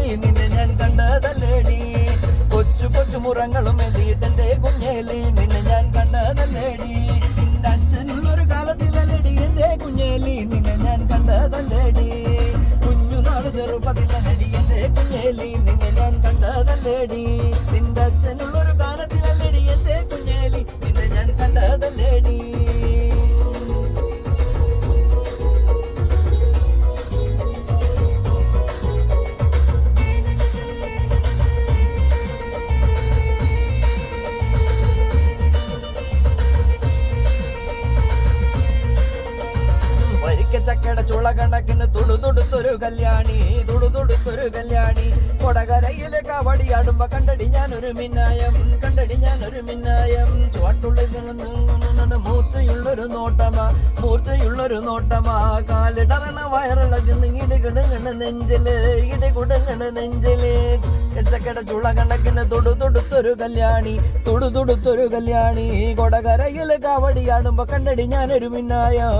കുഞ്ഞേലി നിന്നെ ഞാൻ കണ്ടതല്ലേടി കൊച്ചു കൊച്ചു മുറങ്ങളും എതിയിട്ടെന്റെ കുഞ്ഞേലി നിന്നെ ഞാൻ കണ്ടതല്ലേടി നിന്റെ അച്ഛനുള്ളൊരു കാലത്തിലല്ലടി എന്റെ കുഞ്ഞേലി നിന്നെ ഞാൻ കണ്ടതല്ലേടി കുഞ്ഞുനാള് ചെറുപ്പത്തിലല്ലടി എന്റെ കുഞ്ഞേലി നിന്നെ ഞാൻ കണ്ടതല്ലേടി നിന്റെ അച്ഛനുള്ളൊരു കാലത്തിലല്ലടി എന്റെ കുഞ്ഞേലി നിന്നെ ഞാൻ കണ്ടതല്ലേടി ചക്കട ചുള കണക്കിന് തുടുതുടുത്തൊരു കല്യാണി കൊടകരയിലെ കവടിയാടുമ്പോ കണ്ടടി ഞാനൊരു മിന്നായം ചുവട്ടുള്ളിൽ നിന്ന് മൂർച്ചയുള്ളൊരു നോട്ടമാ കാലിടറണ വയറിളകുന്ന ഇടികുടുങ്ങണ നെഞ്ചില് ചക്കട ചുള കണക്കിന് തുടുതുടുത്തൊരു കല്യാണി കൊടകരയിലെ കവടിയാടുമ്പോ കണ്ടടി ഞാനൊരു മിന്നായം